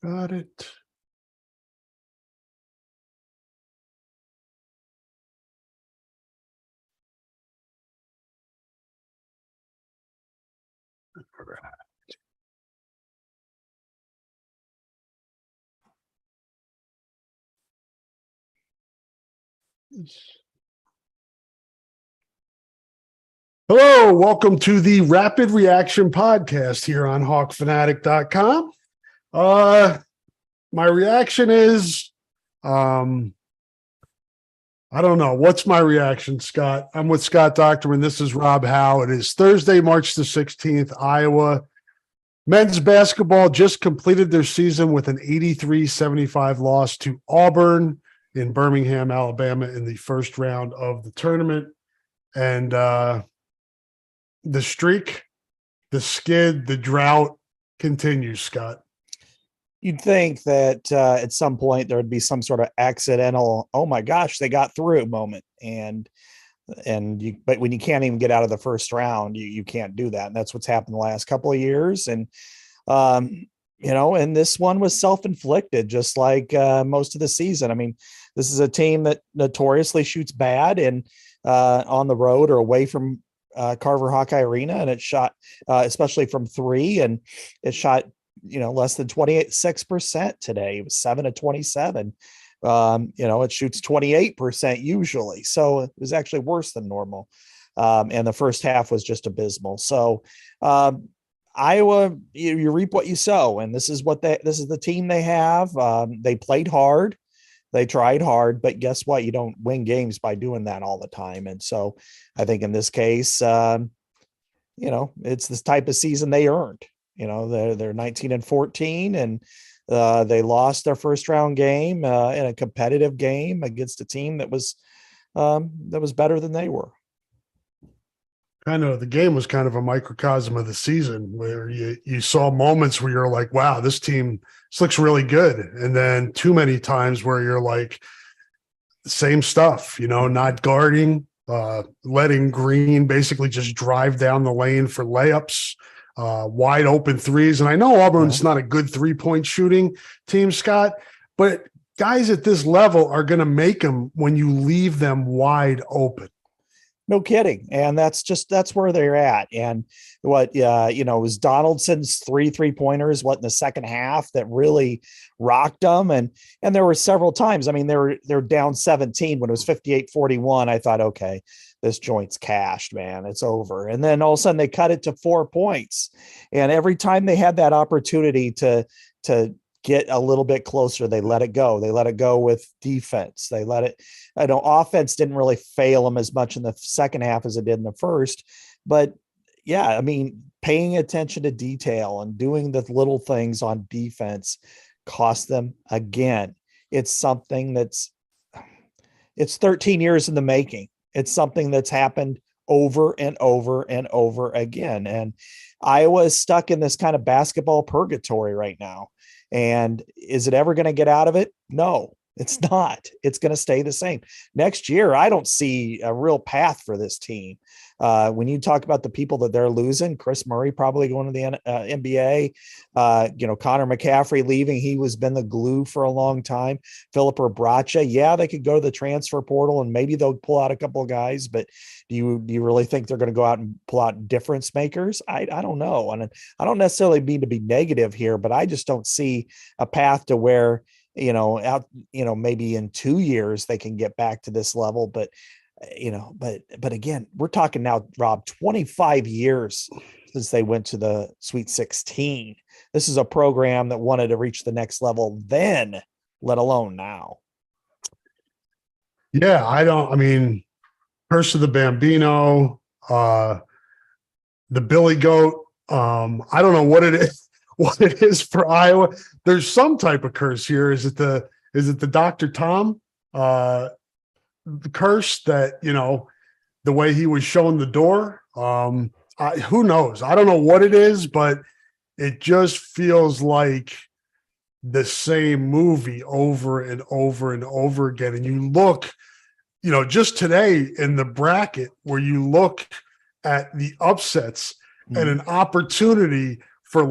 Got it. All right. Hello, welcome to the Rapid Reaction Podcast here on HawkFanatic.com. My reaction is, I don't know. What's my reaction, Scott? I'm with Scott Docterman. This is Rob Howe. It is Thursday, March the 16th, Iowa. Men's basketball just completed their season with an 83-75 loss to Auburn in Birmingham, Alabama in the first round of the tournament. And the streak, the skid, the drought continues, Scott. You'd think that at some point there would be some sort of accidental, oh my gosh, they got through moment. But when you can't even get out of the first round, you can't do that. And that's what's happened the last couple of years. And, and this one was self-inflicted, just like most of the season. I mean, this is a team that notoriously shoots bad and on the road or away from Carver Hawkeye Arena, and it shot especially from three, and it shot less than 26% today. It was 7 of 27. It shoots 28% usually, so it was actually worse than normal. And the first half was just abysmal. So Iowa, you reap what you sow, and this is the team they have. They played hard. They tried hard, but guess what? You don't win games by doing that all the time. And so I think in this case, it's this type of season they earned. They're 19-14, and they lost their first round game in a competitive game against a team that was better than they were. The game was kind of a microcosm of the season, where you saw moments where you're like, wow, this looks really good. And then too many times where you're like, same stuff, not guarding, letting Green basically just drive down the lane for layups, wide open threes. And I know Auburn's not a good 3-point shooting team, Scott, but guys at this level are going to make them when you leave them wide open. No kidding. And that's where they're at. And what, it was Donaldson's three-pointers, in the second half that really rocked them. And there were several times, I mean, they're down 17 when it was 58-41. I thought, okay, this joint's cashed, man, it's over. And then all of a sudden they cut it to 4 points. And every time they had that opportunity to get a little bit closer, they let it go. They let it go with defense. Offense didn't really fail them as much in the second half as it did in the first. But yeah, I mean, paying attention to detail and doing the little things on defense cost them again. It's something it's 13 years in the making. It's something that's happened over and over and over again. And Iowa is stuck in this kind of basketball purgatory right now. And is it ever going to get out of it? No, it's not. It's going to stay the same. Next year, I don't see a real path for this team. When you talk about the people that they're losing, Chris Murray probably going to the NBA, Connor McCaffrey leaving. He been the glue for a long time. Philip Rebraca, yeah, they could go to the transfer portal and maybe they'll pull out a couple of guys, but do you really think they're going to go out and pull out difference makers? I don't know. And I don't necessarily mean to be negative here, but I just don't see a path to where, maybe in 2 years they can get back to this level. But again, we're talking now, Rob, 25 years since they went to the Sweet 16. This is a program that wanted to reach the next level then, let alone now. Yeah, Curse of the Bambino, the Billy Goat. I don't know what it is for Iowa. There's some type of curse here. Is it the Dr. Tom the curse that, the way he was showing the door? Who knows? I don't know what it is, but it just feels like the same movie over and over and over again. And you look, just today in the bracket where you look at the upsets and an opportunity for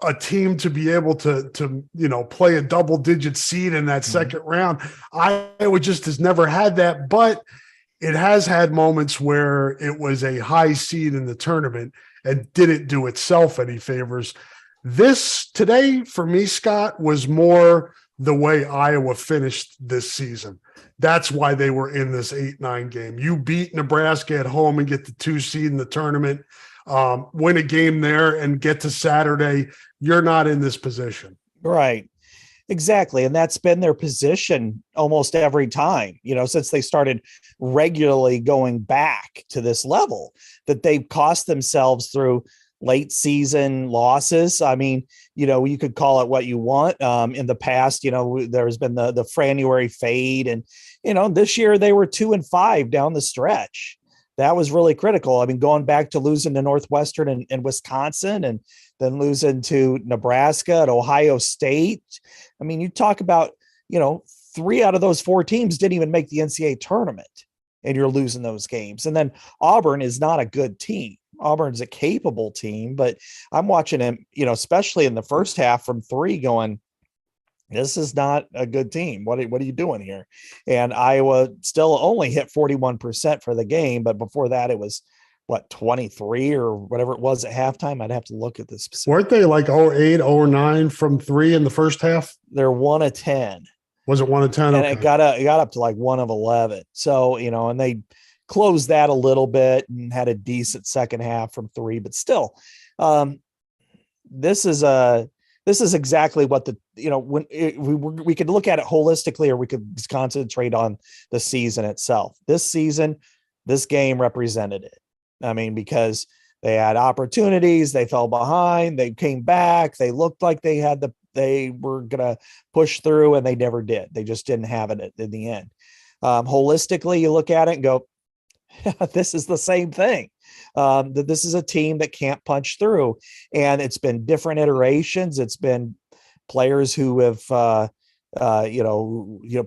a team to be able to play a double digit seed in that second round. Iowa just has never had that, but it has had moments where it was a high seed in the tournament and didn't do itself any favors. This today for me, Scott, was more the way Iowa finished this season. That's why they were in this 8-9 game. You beat Nebraska at home and get the 2 seed in the tournament, win a game there and get to Saturday. You're not in this position. Right. Exactly. And that's been their position almost every time, since they started regularly going back to this level, that they've cost themselves through late season losses. I mean, you could call it what you want. In the past, there's been the Franuary fade, and, this year they were 2-5 down the stretch. That was really critical. I mean, going back to losing to Northwestern and Wisconsin, and then losing to Nebraska and Ohio State. I mean, you talk about, 3 out of those 4 teams didn't even make the NCAA tournament, and you're losing those games. And then Auburn is not a good team. Auburn's a capable team, but I'm watching him, especially in the first half from 3 going, this is not a good team. What are you doing here? And Iowa still only hit 41% for the game, but before that it was 23 or whatever it was at halftime. I'd have to look at this specific. Weren't they like 08, 09 from 3 in the first half? They're 1 of 10. Was it 1 of 10? And okay. it got up to like 1 of 11. So, and they closed that a little bit and had a decent second half from 3, but still, this is exactly what we could look at it holistically, or we could concentrate on the season itself. This season, this game represented it. I mean, because they had opportunities, they fell behind, they came back, they looked like they were going to push through, and they never did. They just didn't have it in the end. Holistically, you look at it and go, this is the same thing. That this is a team that can't punch through, and it's been different iterations. It's been players who have,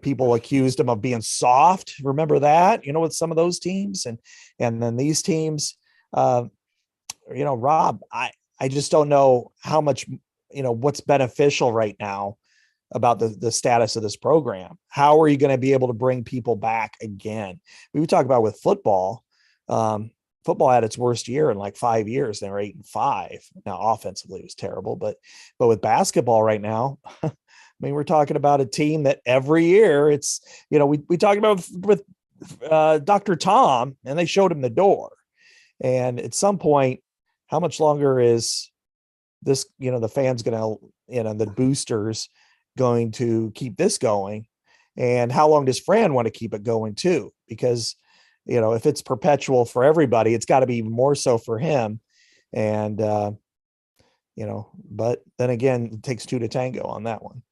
people accused them of being soft. Remember that, with some of those teams, and then these teams, Rob, I just don't know how much, what's beneficial right now about the status of this program. How are you going to be able to bring people back again? We talk about with football. Football had its worst year in like 5 years. They were 8-5. Now, offensively, it was terrible, but with basketball right now, I mean, we're talking about a team that every year it's, we talked about with Dr. Tom, and they showed him the door. And at some point, how much longer is this, the fans going to, the boosters going to keep this going? And how long does Fran want to keep it going too? Because, if it's perpetual for everybody, it's got to be even more so for him. And, but then again, it takes 2 to tango on that one.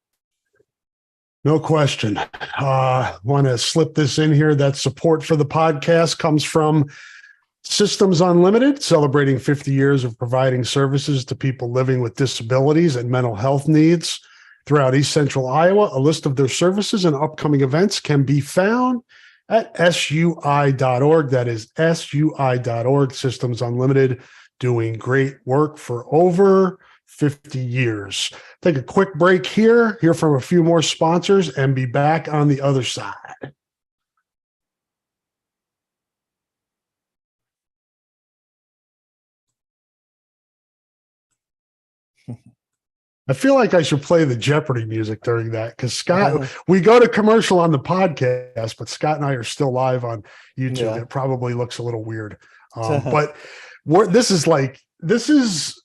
No question. Want to slip this in here. That support for the podcast comes from Systems Unlimited, celebrating 50 years of providing services to people living with disabilities and mental health needs throughout East Central Iowa. A list of their services and upcoming events can be found at SUI.org. That is SUI.org. Systems Unlimited, doing great work for over 50 years. Take a quick break here, hear from a few more sponsors, and be back on the other side. I feel like I should play the Jeopardy music during that, because Scott, we go to commercial on the podcast, but Scott and I are still live on YouTube. Yeah. It probably looks a little weird. But this is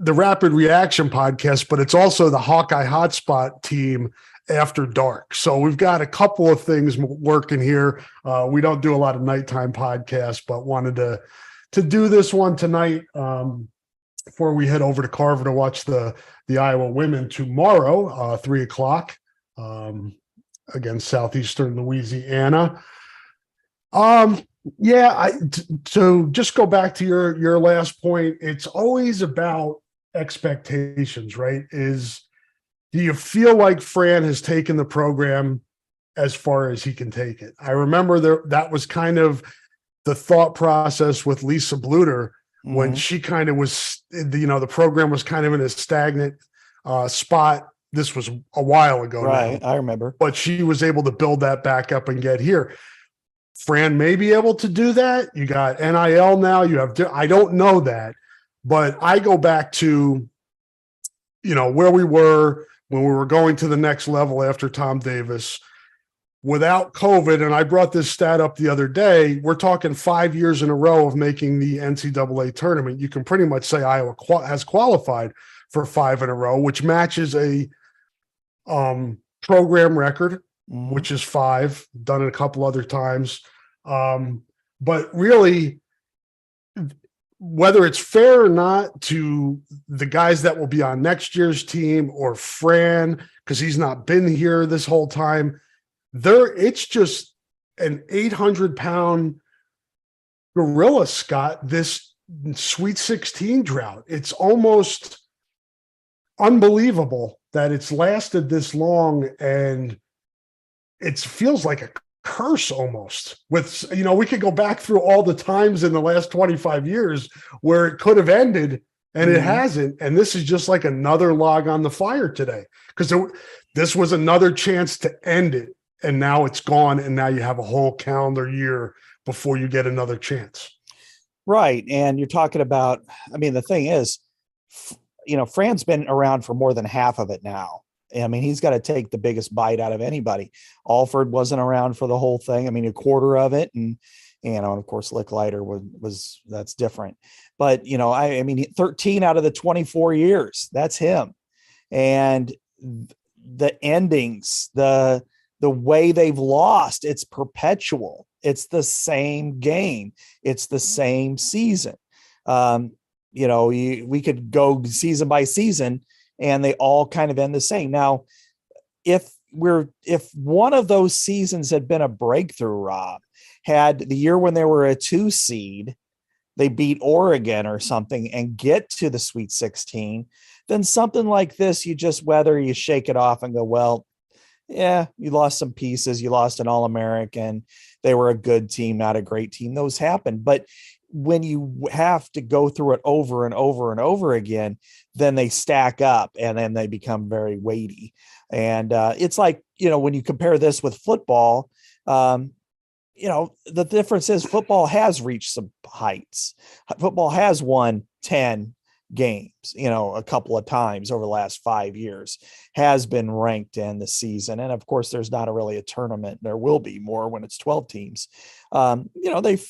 the Rapid Reaction podcast, but it's also the Hawkeye Hotspot team after dark. So we've got a couple of things working here. We don't do a lot of nighttime podcasts, but wanted to do this one tonight before we head over to Carver to watch the Iowa women tomorrow, 3:00 against Southeastern Louisiana. So just go back to your last point. It's always about expectations, right? Do you feel like Fran has taken the program as far as he can take it? I remember that was kind of the thought process with Lisa Bluter when Mhm. she kind of was, the program was kind of in a stagnant spot. This was a while ago Right. now, I remember. but she was able to build that back up and get here. Fran may be able to do that. You got NIL now. You have, I don't know that, but I go back to, where we were when we were going to the next level after Tom Davis without COVID. And I brought this stat up the other day. We're talking 5 years in a row of making the NCAA tournament. You can pretty much say Iowa has qualified for 5 in a row, which matches a program record, Mhm. which is 5, done it a couple other times. But really, whether it's fair or not to the guys that will be on next year's team or Fran, because he's not been here this whole time, it's just an 800-pound gorilla, Scott, this Sweet 16 drought. It's almost unbelievable that it's lasted this long, and it feels like a curse almost. With, we could go back through all the times in the last 25 years where it could have ended and it Mhm. hasn't. And this is just like another log on the fire today, because this was another chance to end it. And now it's gone. And now you have a whole calendar year before you get another chance. Right. And you're talking about, I mean, the thing is, Fran's been around for more than half of it now. I mean, he's got to take the biggest bite out of anybody. Alford wasn't around for the whole thing. I mean, a quarter of it. And of course, Licklider was that's different. But, I mean, 13 out of the 24 years, that's him. And the endings, the way they've lost, it's perpetual. It's the same game. It's the same season. We could go season by season and they all kind of end the same. Now, if one of those seasons had been a breakthrough, Rob, had the year when they were a 2 seed, they beat Oregon or something and get to the Sweet 16, then something like this, you shake it off and go, well, yeah, you lost some pieces. You lost an All-American. They were a good team, not a great team. Those happen. But when you have to go through it over and over and over again, then they stack up and then they become very weighty. And it's like, when you compare this with football, the difference is football has reached some heights. Football has won 10 games, a couple of times over the last 5 years, has been ranked in the season. And of course, there's not really a tournament. There will be more when it's 12 teams. They've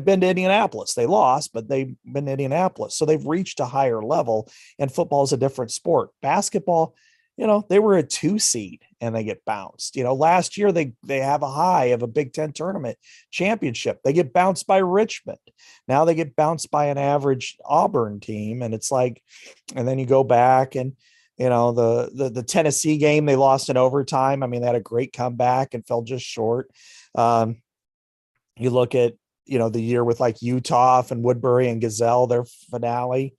been to Indianapolis. They lost, but they've been to Indianapolis. So they've reached a higher level, and football is a different sport. Basketball, they were a 2 seed and they get bounced. Last year they have a high of a Big Ten tournament championship. They get bounced by Richmond. Now they get bounced by an average Auburn team. And it's like, and then you go back and, the Tennessee game, they lost in overtime. I mean, they had a great comeback and fell just short. You look at, the year with like Utah and Woodbury and Gazelle, their finale.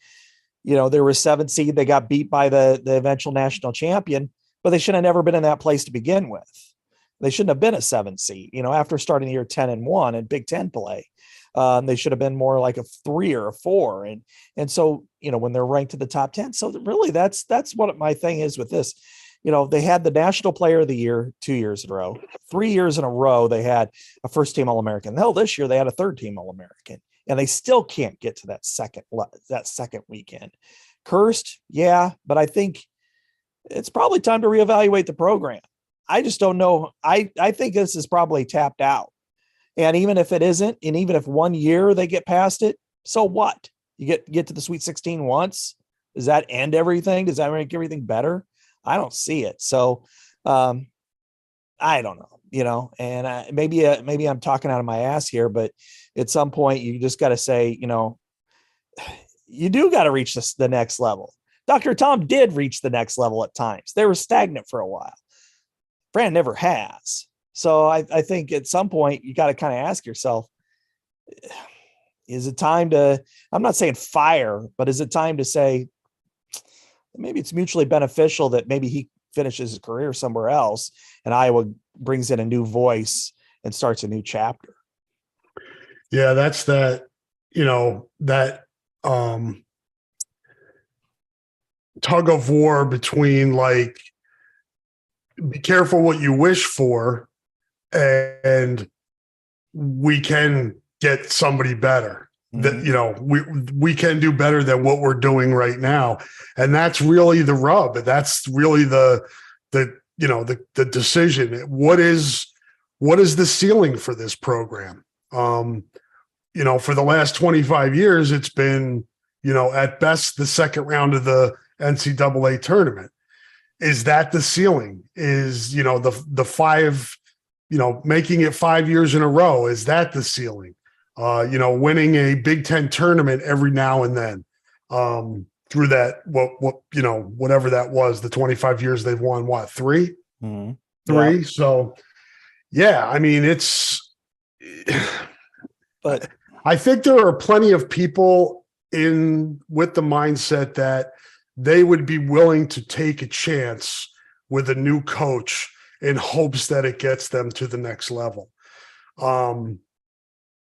They were a 7 seed. They got beat by the eventual national champion, but they should have never been in that place to begin with. They shouldn't have been a 7 seed, after starting the year 10-1 in Big Ten play. They should have been more like a 3 or a 4. And so, when they're ranked to the top 10. So really that's what my thing is with this. They had the National Player of the Year 2 years in a row. 3 years in a row, they had a first-team All-American. Hell, this year they had a third-team All-American. And they still can't get to that second weekend. Cursed, yeah, but I think it's probably time to reevaluate the program. I just don't know. I think this is probably tapped out. And even if it isn't, and even if 1 year they get past it, so what? You get to the Sweet 16 once. Does that end everything? Does that make everything better? I don't see it. So I don't know, and maybe I'm talking out of my ass here, but at some point you just got to say, you do got to reach the next level. Dr. Tom did reach the next level at times. They were stagnant for a while. Fran never has. So I think at some point you got to kind of ask yourself, is it time to, I'm not saying fire, but is it time to say, maybe it's mutually beneficial that maybe he finishes his career somewhere else and Iowa brings in a new voice and starts a new chapter. Yeah, that's that um, tug of war between like, be careful what you wish for, and we can get somebody better. That, you know, we can do better than what we're doing right now. And that's really the rub. That's really the decision. What is the ceiling for this program? You know, for the last 25 years, it's been, you know, at best the second round of the NCAA tournament. Is that the ceiling? Is, you know, the five, you know, making it 5 years in a row, is that the ceiling? You know, winning a Big Ten tournament every now and then, through that, what, you know, whatever that was, the 25 years they've won, what, 3? Mm-hmm. Three. Yeah. So, yeah, I mean, But I think there are plenty of people with the mindset that they would be willing to take a chance with a new coach in hopes that it gets them to the next level.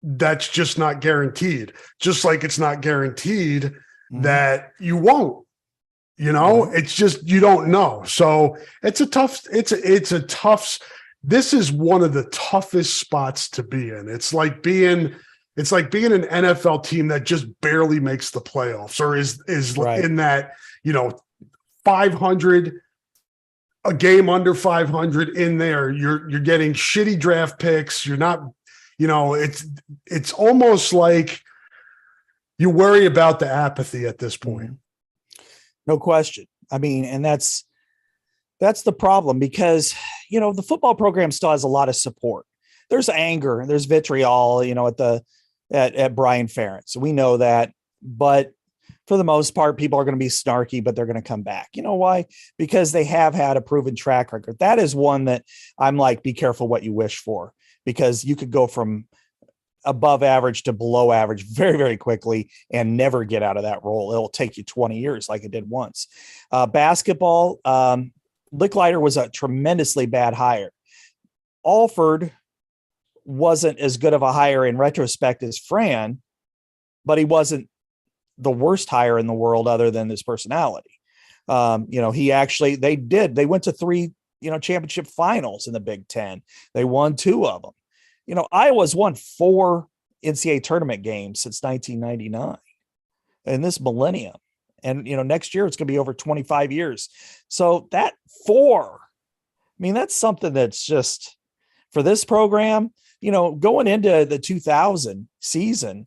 That's just not guaranteed. Just like it's not guaranteed that you won't, you know, it's just, you don't know. So it's a tough, this is one of the toughest spots to be in. It's like being an NFL team that just barely makes the playoffs, or is right. in that, you know, 500, a game under 500 in there. You're getting shitty draft picks. You're not, you know, it's almost like you worry about the apathy at this point. No question. I mean, and that's the problem, because, you know, the football program still has a lot of support. There's anger and there's vitriol, you know, at Brian Ferentz. We know that, but for the most part, people are going to be snarky, but they're going to come back. You know why? Because they have had a proven track record. That is one that I'm like, be careful what you wish for, because you could go from above average to below average very, very quickly and never get out of that role. It'll take you 20 years like it did once. Basketball, Licklider was a tremendously bad hire. Alford wasn't as good of a hire in retrospect as Fran, but he wasn't the worst hire in the world other than his personality. You know, they went to 3, you know, championship finals in the Big Ten. They won 2 of them. You know, Iowa's won 4 NCAA tournament games since 1999 in this millennium. And, you know, next year it's going to be over 25 years. So that 4, I mean, that's something that's just, for this program, you know, going into the 2000 season,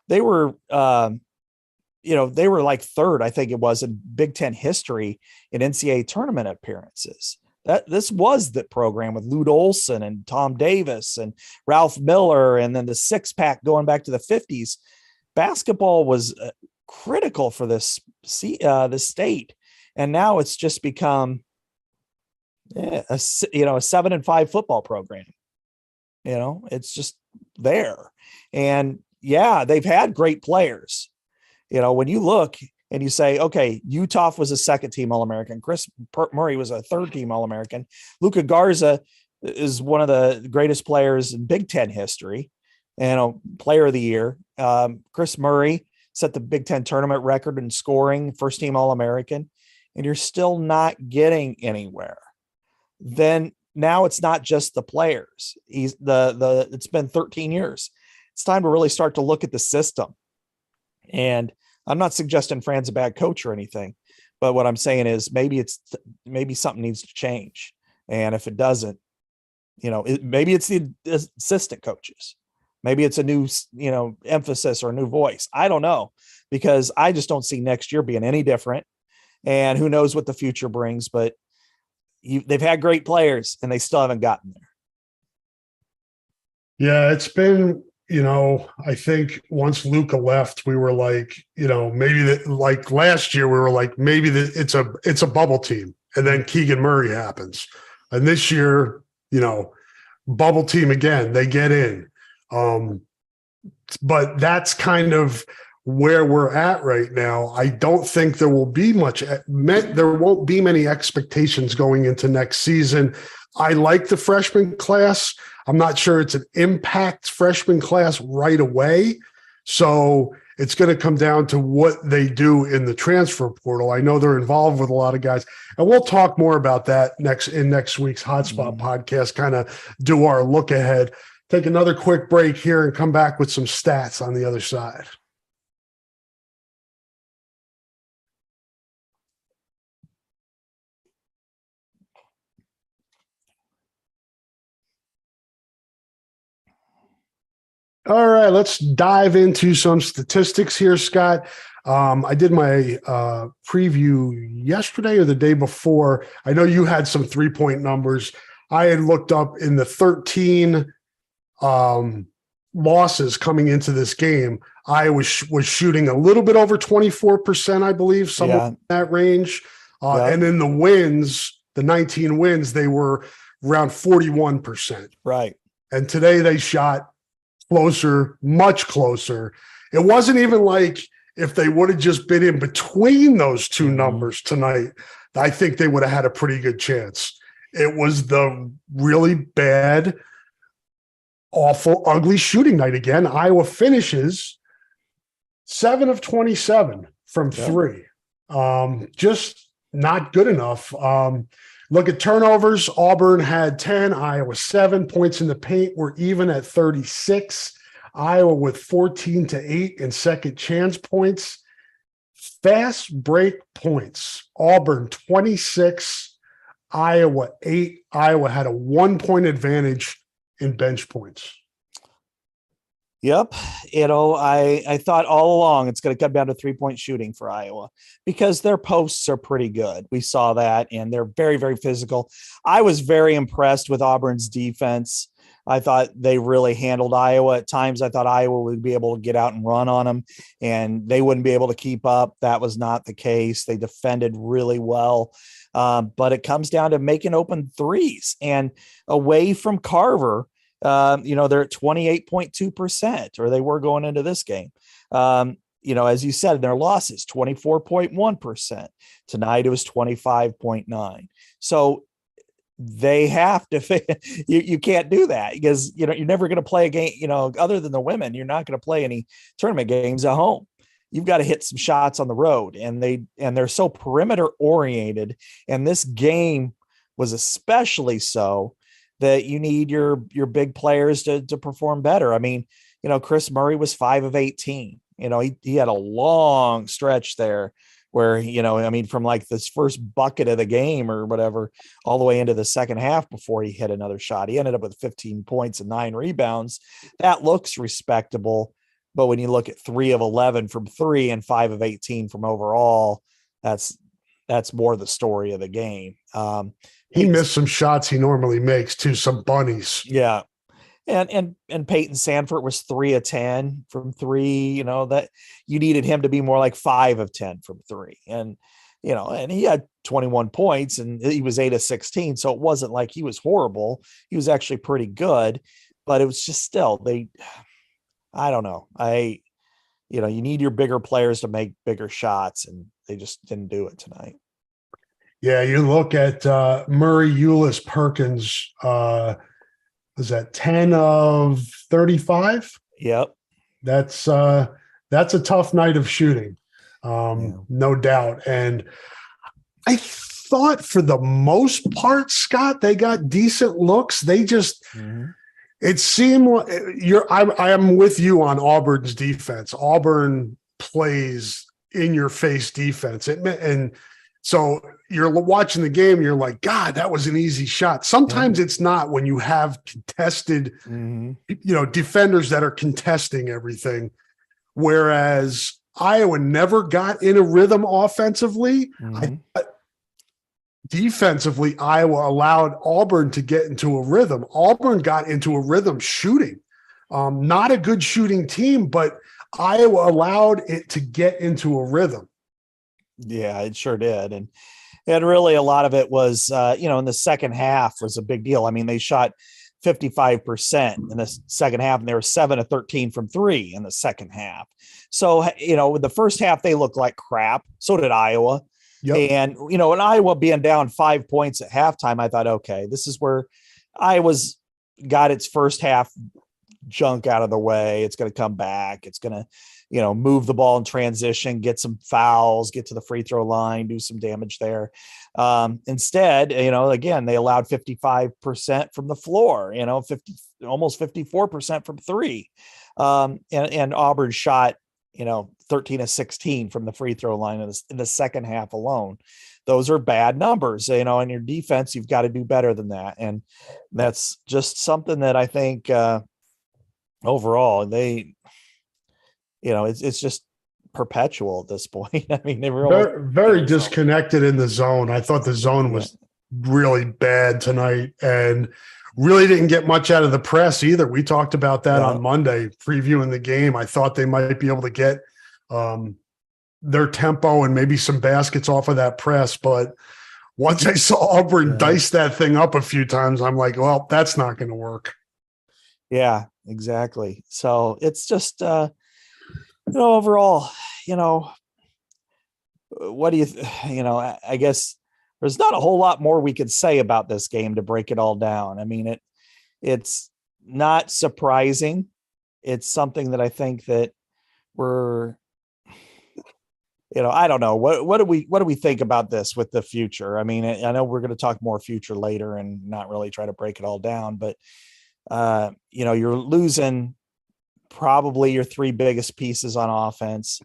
they were, you know, they were like 3rd, I think it was, in Big Ten history in NCAA tournament appearances. This was the program with Lute Olson and Tom Davis and Ralph Miller, and then the 6-pack going back to the 50s. Basketball was critical for this state, and now it's just become a 7-5 football program. You know, it's just there, and yeah, they've had great players. You know, when you look and you say, okay, Utah was a 2nd-team All-American. Chris Murray was a 3rd-team All-American. Luka Garza is one of the greatest players in Big Ten history, and player of the year. Chris Murray set the Big Ten tournament record in scoring, 1st-team All-American, and you're still not getting anywhere. Then now it's not just the players. It's been 13 years. It's time to really start to look at the system. And I'm not suggesting Fran's a bad coach or anything, but what I'm saying is maybe something needs to change. And if it doesn't, you know, maybe it's the assistant coaches. Maybe it's a new, you know, emphasis or a new voice. I don't know, because I just don't see next year being any different. And who knows what the future brings, but they've had great players and they still haven't gotten there. Yeah, it's been, you know, I think once Luka left, we were like, you know, maybe like last year, we were like, maybe it's a bubble team. And then Keegan Murray happens. And this year, you know, bubble team again, they get in. But that's kind of where we're at right now. I don't think there won't be many expectations going into next season. I like the freshman class. I'm not sure it's an impact freshman class right away. So It's going to come down to what they do in the transfer portal. I know they're involved with a lot of guys, and we'll talk more about that next week's Hotspot podcast, kind of do our look ahead. Take another quick break here and come back with some stats on the other side. All right, let's dive into some statistics here, Scott. I did my preview yesterday or the day before. I know you had some 3-point numbers. I had looked up in the 13 losses coming into this game. Iowa was shooting a little bit over 24%, I believe, somewhere in that range. And then the wins, the 19 wins, they were around 41%. Right. And today they shot closer, much closer. It wasn't even like if they would have just been in between those two numbers tonight, I think they would have had a pretty good chance. It was the really bad, awful, ugly shooting night again. Iowa finishes 7 of 27 from three. Just not good enough. Look at turnovers. Auburn had 10, Iowa 7. Points in the paint were even at 36. Iowa with 14-8 in second chance points. Fast break points. Auburn 26, Iowa 8. Iowa had a 1-point advantage in bench points. Yep. I thought all along it's going to come down to 3-point shooting for Iowa because their posts are pretty good. We saw that, and they're very, very physical. I was very impressed with Auburn's defense. I thought they really handled Iowa at times. I thought Iowa would be able to get out and run on them, and they wouldn't be able to keep up. That was not the case. They defended really well. But it comes down to making open threes, and away from Carver, they're at 28.2%, or they were going into this game. As you said, their losses, 24.1%. Tonight it was 25.9. So they have to, you can't do that because, you're never going to play a game, other than the women, you're not going to play any tournament games at home. You've got to hit some shots on the road, and they're so perimeter oriented. And this game was especially so, that you need your big players to perform better. I mean, Chris Murray was 5 of 18. He had a long stretch there where, from like this first bucket of the game or whatever, all the way into the second half before he hit another shot. He ended up with 15 points and 9 rebounds. That looks respectable. But when you look at 3 of 11 from 3 and 5 of 18 from overall, that's more the story of the game. He missed some shots he normally makes too, some bunnies. Yeah. And Peyton Sanford was 3 of 10 from 3, that you needed him to be more like 5 of 10 from 3. And, and he had 21 points and he was 8 of 16. So it wasn't like he was horrible. He was actually pretty good, but it was just still, I don't know. You need your bigger players to make bigger shots, and they just didn't do it tonight. Yeah, you look at Murray, Ulis, Perkins, was that 10 of 35? Yep. That's a tough night of shooting, no doubt. And I thought for the most part, Scott, they got decent looks. They just it seemed like I am with you on Auburn's defense. Auburn plays in your face defense. And so you're watching the game, you're like, God, that was an easy shot. Sometimes it's not when you have contested, defenders that are contesting everything. Whereas Iowa never got in a rhythm offensively. Defensively, Iowa allowed Auburn to get into a rhythm. Auburn got into a rhythm shooting. Not a good shooting team, but Iowa allowed it to get into a rhythm. Yeah, it sure did. And really a lot of it was, in the second half was a big deal. I mean, they shot 55% in the second half, and they were 7 of 13 from 3 in the second half. So, with the first half, they looked like crap. So did Iowa. Yep. And, and Iowa being down 5 points at halftime, I thought, okay, this is where Iowa's got its first half junk out of the way. It's going to come back. It's going to, move the ball in transition, get some fouls, get to the free throw line, do some damage there. Instead, again, they allowed 55% from the floor, almost 54% from three. And Auburn shot, 13 of 16 from the free throw line in the second half alone. Those are bad numbers, in your defense. You've got to do better than that. And that's just something that I think, overall it's just perpetual at this point. I mean, they were very, very disconnected in the zone. I thought the zone was really bad tonight and really didn't get much out of the press either. We talked about that on Monday, previewing the game. I thought they might be able to get their tempo and maybe some baskets off of that press. But once I saw Auburn dice that thing up a few times, I'm like, well, that's not going to work. Yeah, exactly. So it's just, overall, what do you, I guess there's not a whole lot more we could say about this game to break it all down. I mean, it's not surprising. It's something that I think that we're, I don't know. What do we think about this with the future? I mean, I know we're going to talk more future later and not really try to break it all down, but you're losing probably your three biggest pieces on offense.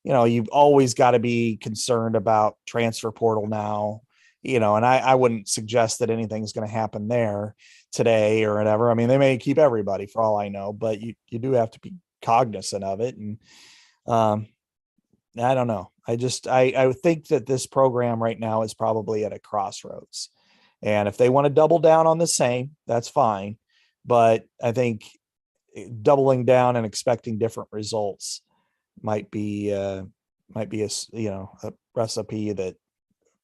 You've always got to be concerned about transfer portal now, and I wouldn't suggest that anything's going to happen there today or whatever. I mean, they may keep everybody for all I know, but you do have to be cognizant of it. And I don't know. I think that this program right now is probably at a crossroads, and if they want to double down on the same, that's fine. But I think doubling down and expecting different results might be a recipe that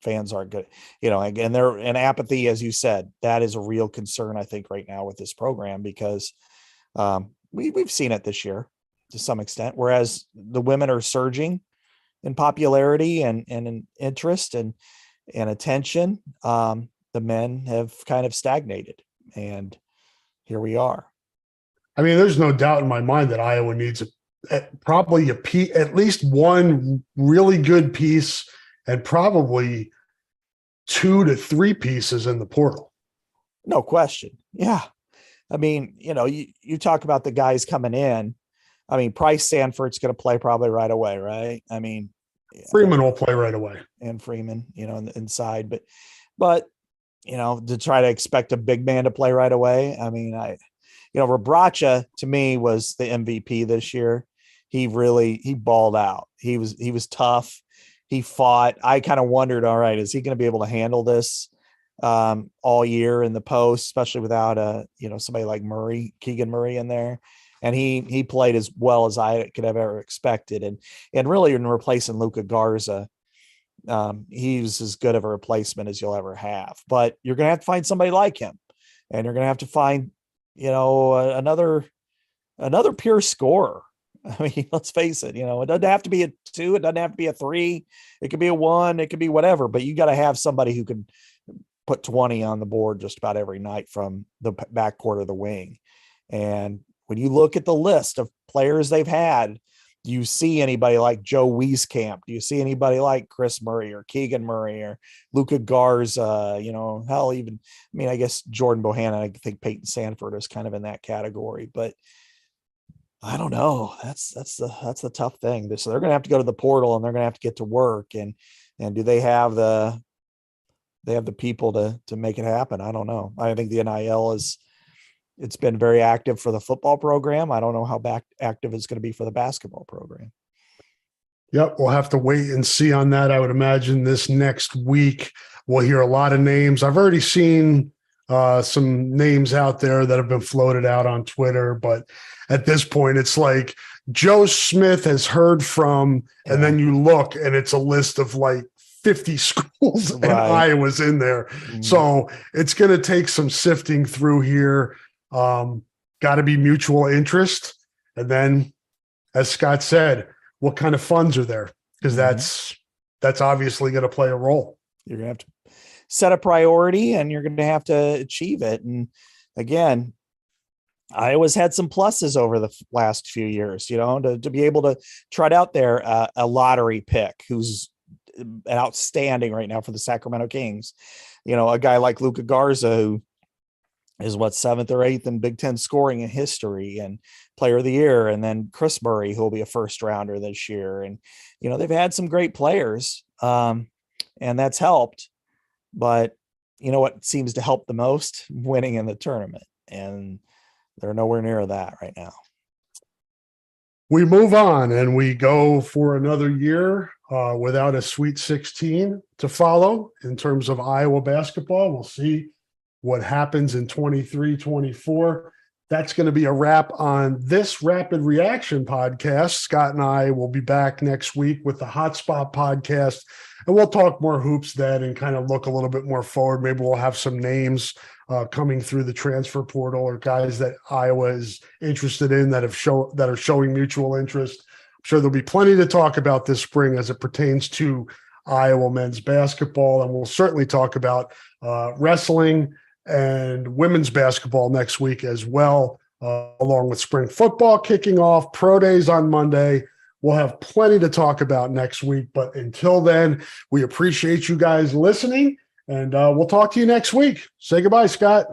fans aren't good, and they're in apathy, as you said. That is a real concern, I think, right now with this program, because we've seen it this year to some extent, whereas the women are surging in popularity and in interest and attention. The men have kind of stagnated, and here we are. I mean, there's no doubt in my mind that Iowa needs probably at least one really good piece and probably 2 to 3 pieces in the portal. No question. Yeah. I mean, you talk about the guys coming in. I mean, Price Sanford's going to play probably right away, right? I mean, Freeman will play right away. And Freeman, on the inside, but to try to expect a big man to play right away. I mean, Rebraca to me was the MVP this year. He balled out. He was tough. He fought. I kind of wondered, all right, is he going to be able to handle this all year in the post, especially without somebody like Keegan Murray in there. And he played as well as I could have ever expected. And really in replacing Luka Garza, he's as good of a replacement as you'll ever have. But you're going to have to find somebody like him, and you're going to have to find another pure scorer. I mean, let's face it, it doesn't have to be a 2. It doesn't have to be a 3. It could be a 1. It could be whatever, but you got to have somebody who can put 20 on the board just about every night from the backcourt of the wing. And when you look at the list of players they've had, do you see anybody like Joe Wieskamp? Do you see anybody like Chris Murray or Keegan Murray or Luka Garza? Hell, even, I mean, I guess Jordan Bohannon, I think Peyton Sanford is kind of in that category, but I don't know. That's the tough thing. So they're going to have to go to the portal, and they're going to have to get to work. And do they have the people to make it happen? I don't know. I think the NIL it's been very active for the football program. I don't know how active it's going to be for the basketball program. Yep. We'll have to wait and see on that. I would imagine this next week we'll hear a lot of names. I've already seen some names out there that have been floated out on Twitter, but at this point it's like Joe Smith has heard from, and then you look and it's a list of like 50 schools and Iowa's in there. Mm-hmm. So it's going to take some sifting through here. Got to be mutual interest. And then, as Scott said, what kind of funds are there? Because that's obviously going to play a role. You're going to have to set a priority, and you're going to have to achieve it. And again, Iowa's had some pluses over the last few years, to be able to trot out there a lottery pick who's outstanding right now for the Sacramento Kings. A guy like Luka Garza, who is seventh or eighth in Big Ten scoring in history and player of the year. And then Chris Murray, who will be a first rounder this year. And, they've had some great players, and that's helped. But what seems to help the most? Winning in the tournament. And they're nowhere near that right now. We move on and we go for another year without a Sweet 16 to follow in terms of Iowa basketball. We'll see what happens in 23-24. That's going to be a wrap on this Rapid Reaction podcast. Scott and I will be back next week with the Hotspot podcast, and we'll talk more hoops then and kind of look a little bit more forward. Maybe we'll have some names coming through the transfer portal or guys that Iowa is interested in that are showing mutual interest. I'm sure there'll be plenty to talk about this spring as it pertains to Iowa men's basketball, and we'll certainly talk about wrestling and women's basketball next week as well, along with spring football kicking off, pro days on Monday. We'll have plenty to talk about next week. But until then, we appreciate you guys listening, and we'll talk to you next week. Say goodbye, Scott.